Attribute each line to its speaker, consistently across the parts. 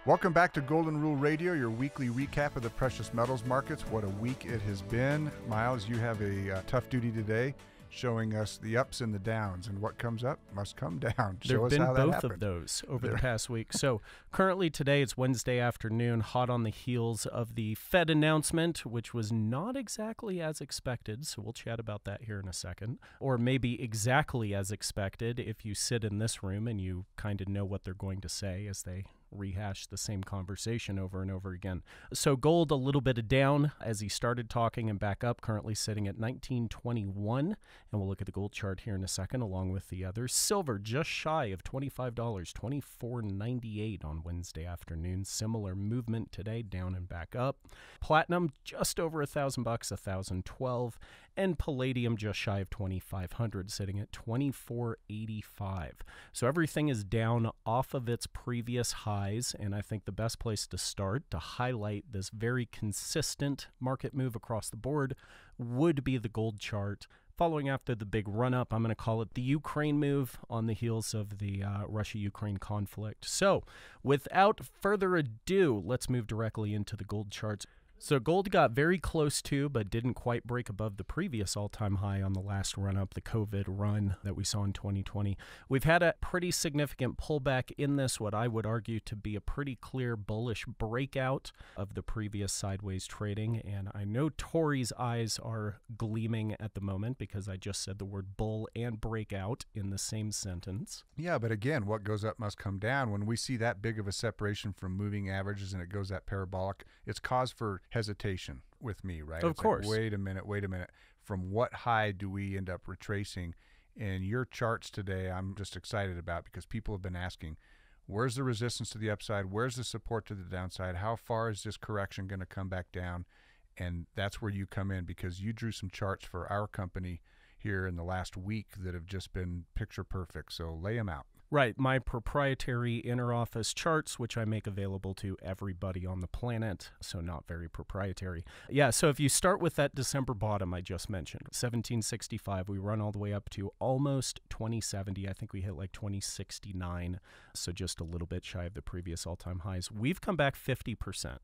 Speaker 1: Welcome back to Golden Rule Radio, your weekly recap of the precious metals markets. What a week it has been. Miles, you have a tough duty today, showing us the ups and the downs, and what comes up must come down.
Speaker 2: There have been both of those over the past week. So currently today, it's Wednesday afternoon, hot on the heels of the Fed announcement, which was not exactly as expected. So we'll chat about that here in a second. Or maybe exactly as expected if you sit in this room and you kind of know what they're going to say as they rehash the same conversation over and over again. So gold a little bit down as he started talking and back up, currently sitting at 1921. And we'll look at the gold chart here in a second along with the others. Silver just shy of $25, $24.98 on Wednesday afternoon. Similar movement today, down and back up. Platinum just over $1,000, $1,012. And palladium just shy of 2,500, sitting at 24.85. So everything is down off of its previous highs, and I think the best place to start to highlight this very consistent market move across the board would be the gold chart. Following after the big run-up, I'm going to call it the Ukraine move on the heels of the Russia-Ukraine conflict. So without further ado, let's move directly into the gold charts. So gold got very close to, but didn't quite break above the previous all-time high on the last run-up, the COVID run that we saw in 2020. We've had a pretty significant pullback in this, what I would argue to be a pretty clear bullish breakout of the previous sideways trading. And I know Tori's eyes are gleaming at the moment because I just said the word bull and breakout in the same sentence.
Speaker 1: Yeah, but again, what goes up must come down. When we see that big of a separation from moving averages and it goes that parabolic, it's cause for hesitation with me, right?
Speaker 2: Of course.
Speaker 1: Like, wait a minute. From what high do we end up retracing? And your charts today, I'm just excited about because people have been asking, where's the resistance to the upside? Where's the support to the downside? How far is this correction going to come back down? And that's where you come in because you drew some charts for our company here in the last week that have just been picture perfect. So lay them out.
Speaker 2: Right, my proprietary inner office charts, which I make available to everybody on the planet, so not very proprietary. Yeah, so if you start with that December bottom I just mentioned, 1765, we run all the way up to almost 2070. I think we hit like 2069, so just a little bit shy of the previous all-time highs. We've come back 50%.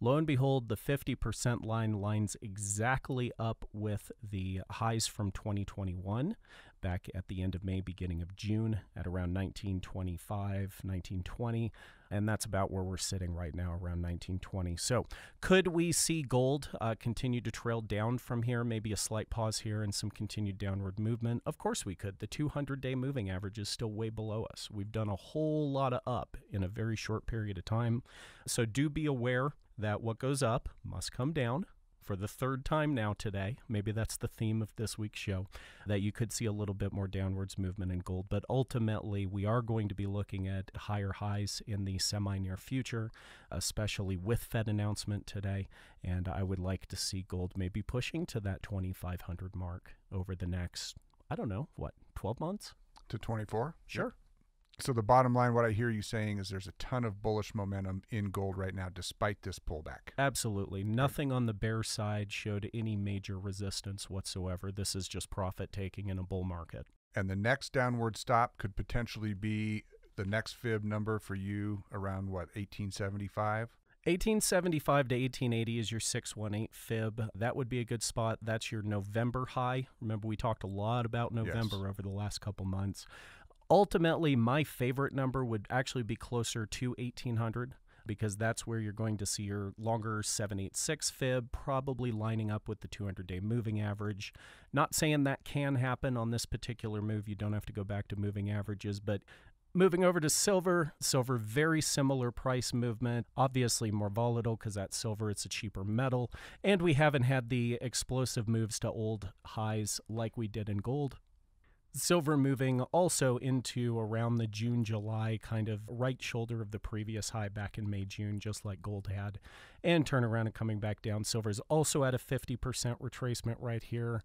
Speaker 2: Lo and behold, the 50% line lines exactly up with the highs from 2021. Back at the end of May, beginning of June, at around 1925, 1920, and that's about where we're sitting right now, around 1920. So could we see gold continue to trail down from here, maybe a slight pause here and some continued downward movement? Of course we could. The 200-day moving average is still way below us. We've done a whole lot of up in a very short period of time. So do be aware that what goes up must come down. For the third time now today, maybe that's the theme of this week's show, that you could see a little bit more downwards movement in gold. But ultimately, we are going to be looking at higher highs in the semi-near future, especially with Fed announcement today. And I would like to see gold maybe pushing to that 2,500 mark over the next, 12 months?
Speaker 1: To 24?
Speaker 2: Sure.
Speaker 1: Yep. So the bottom line, what I hear you saying is there's a ton of bullish momentum in gold right now despite this pullback.
Speaker 2: Absolutely. Nothing on the bear side showed any major resistance whatsoever. This is just profit taking in a bull market.
Speaker 1: And the next downward stop could potentially be the next fib number for you around, 1875?
Speaker 2: 1875 to 1880 is your 618 fib. That would be a good spot. That's your November high. Remember, we talked a lot about November over the last couple months. Ultimately, my favorite number would actually be closer to 1800 because that's where you're going to see your longer 786 fib probably lining up with the 200-day moving average. Not saying that can happen on this particular move. You don't have to go back to moving averages, but moving over to silver, very similar price movement, obviously more volatile because that's silver, it's a cheaper metal, and we haven't had the explosive moves to old highs like we did in gold. Silver moving also into around the June-July kind of right shoulder of the previous high back in May-June, just like gold had, and turn around and coming back down. Silver is also at a 50% retracement right here.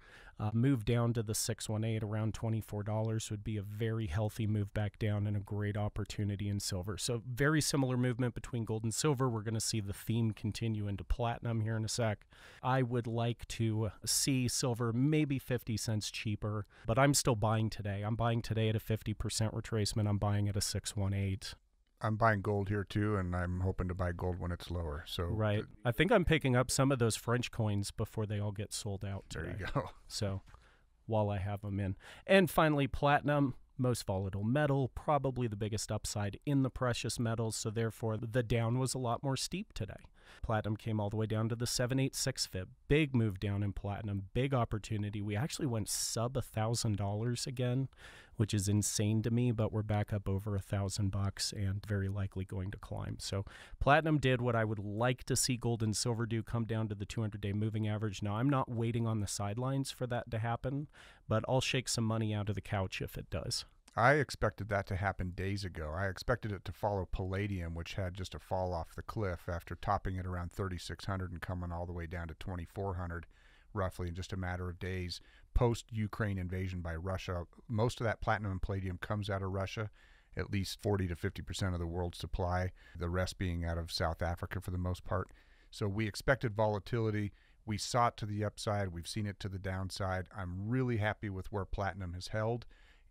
Speaker 2: Move down to the 618 around $24 would be a very healthy move back down and a great opportunity in silver. So very similar movement between gold and silver. We're going to see the theme continue into platinum here in a sec. I would like to see silver maybe 50 cents cheaper, but I'm still buying today. I'm buying today at a 50% retracement. I'm buying at a 618.
Speaker 1: I'm buying gold here too, and I'm hoping to buy gold when it's lower. So
Speaker 2: Right. I think I'm picking up some of those French coins before they all get sold out today.
Speaker 1: there you go.
Speaker 2: So while I have them in. And finally, platinum, most volatile metal, probably the biggest upside in the precious metals. So therefore, the down was a lot more steep today. Platinum came all the way down to the 786 fib. Big move down in platinum, big opportunity. We actually went sub $1,000 again, which is insane to me, but we're back up over $1,000 and very likely going to climb. So platinum did what I would like to see gold and silver do, come down to the 200-day moving average. Now, I'm not waiting on the sidelines for that to happen, but I'll shake some money out of the couch if it does.
Speaker 1: I expected that to happen days ago. I expected it to follow palladium, which had just a fall off the cliff after topping it around 3,600 and coming all the way down to 2,400 roughly in just a matter of days post-Ukraine invasion by Russia. Most of that platinum and palladium comes out of Russia, at least 40 to 50% of the world's supply, the rest being out of South Africa for the most part. So we expected volatility. We saw it to the upside. We've seen it to the downside. I'm really happy with where platinum has held,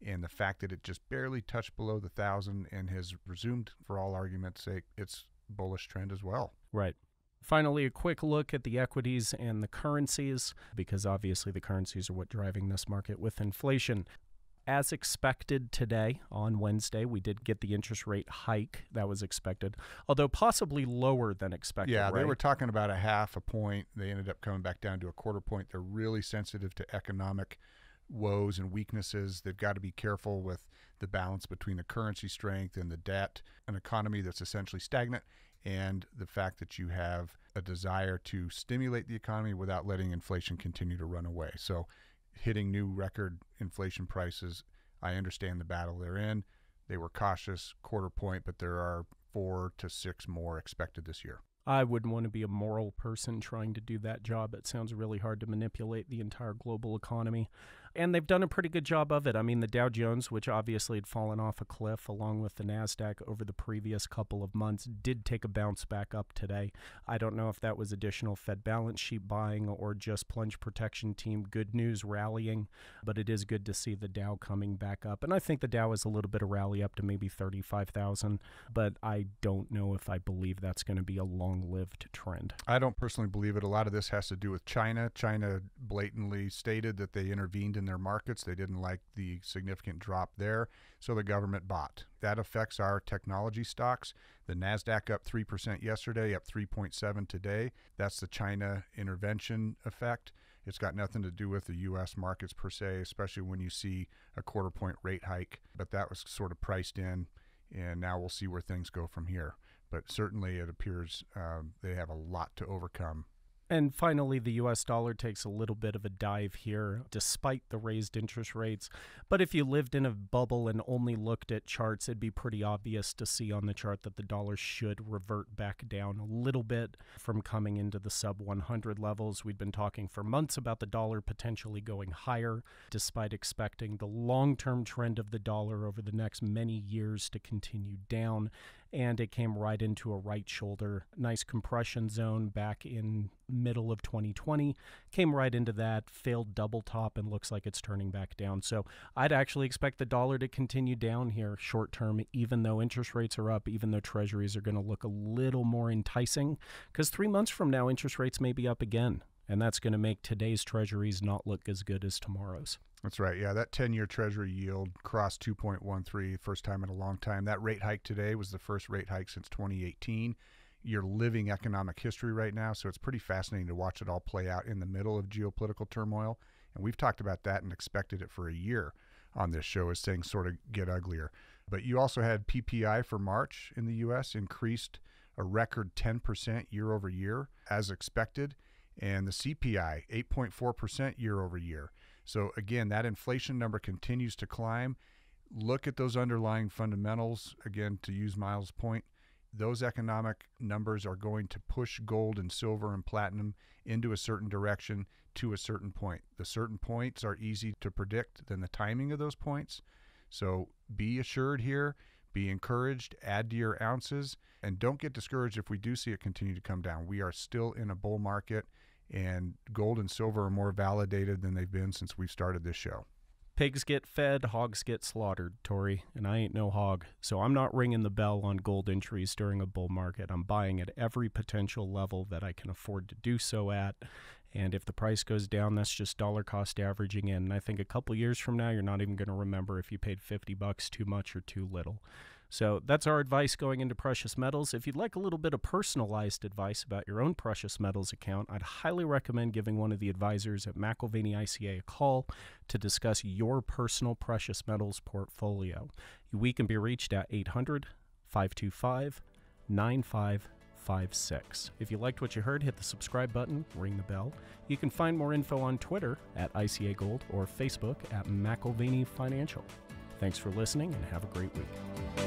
Speaker 1: and the fact that it just barely touched below the 1,000 and has resumed, for all argument's sake, its bullish trend as well.
Speaker 2: Right. Finally, a quick look at the equities and the currencies, because obviously the currencies are what driving this market with inflation. As expected today, on Wednesday, we did get the interest rate hike that was expected, although possibly lower than expected.
Speaker 1: Yeah,
Speaker 2: right?
Speaker 1: They were talking about a half a point. They ended up coming back down to a quarter point. They're really sensitive to economic woes and weaknesses. They've got to be careful with the balance between the currency strength and the debt, an economy that's essentially stagnant, and the fact that you have a desire to stimulate the economy without letting inflation continue to run away. So hitting new record inflation prices, I understand the battle they're in. They were cautious, quarter point, but there are 4 to 6 more expected this year.
Speaker 2: I wouldn't want to be a moral person trying to do that job. It sounds really hard to manipulate the entire global economy. And they've done a pretty good job of it. I mean, the Dow Jones, which obviously had fallen off a cliff along with the NASDAQ over the previous couple of months, did take a bounce back up today. I don't know if that was additional Fed balance sheet buying or just plunge protection team good news rallying, but it is good to see the Dow coming back up. And I think the Dow is a little bit of rally up to maybe 35,000, but I don't know if I believe that's going to be a long-lived trend.
Speaker 1: I don't personally believe it. A lot of this has to do with China. China blatantly stated that they intervened in their markets. They didn't like the significant drop there, so the government bought. That affects our technology stocks. The NASDAQ up 3% yesterday, up 3.7% today. That's the China intervention effect. It's got nothing to do with the U.S. markets per se, especially when you see a quarter point rate hike. But that was sort of priced in, and now we'll see where things go from here. But certainly it appears they have a lot to overcome.
Speaker 2: And finally, the U.S. dollar takes a little bit of a dive here, despite the raised interest rates. But if you lived in a bubble and only looked at charts, it'd be pretty obvious to see on the chart that the dollar should revert back down a little bit from coming into the sub 100 levels. We'd been talking for months about the dollar potentially going higher, despite expecting the long-term trend of the dollar over the next many years to continue down. And it came right into a right shoulder, nice compression zone back in middle of 2020, came right into that, failed double top, and looks like it's turning back down. So I'd actually expect the dollar to continue down here short term, even though interest rates are up, even though treasuries are going to look a little more enticing, because 3 months from now, interest rates may be up again. And that's going to make today's treasuries not look as good as tomorrow's.
Speaker 1: That's right. Yeah, that 10-year Treasury yield crossed 2.13, first time in a long time. That rate hike today was the first rate hike since 2018. You're living economic history right now, so it's pretty fascinating to watch it all play out in the middle of geopolitical turmoil. And we've talked about that and expected it for a year on this show as things sort of get uglier. But you also had PPI for March in the U.S. increased a record 10% year over year as expected. And the CPI, 8.4% year over year. So again, that inflation number continues to climb. Look at those underlying fundamentals. Again, to use Miles' point, those economic numbers are going to push gold and silver and platinum into a certain direction to a certain point. The certain points are easy to predict than the timing of those points. So be assured here, be encouraged, add to your ounces, and don't get discouraged if we do see it continue to come down. We are still in a bull market, and gold and silver are more validated than they've been since we've started this show.
Speaker 2: Pigs get fed, hogs get slaughtered, Tori, and I ain't no hog. So I'm not ringing the bell on gold entries during a bull market. I'm buying at every potential level that I can afford to do so at. And if the price goes down, that's just dollar cost averaging in. And I think a couple years from now, you're not even going to remember if you paid $50 too much or too little. So that's our advice going into precious metals. If you'd like a little bit of personalized advice about your own precious metals account, I'd highly recommend giving one of the advisors at McIlvaney ICA a call to discuss your personal precious metals portfolio. We can be reached at 800-525-9556. If you liked what you heard, hit the subscribe button, ring the bell. You can find more info on Twitter at ICA Gold or Facebook at McIlvaney Financial. Thanks for listening and have a great week.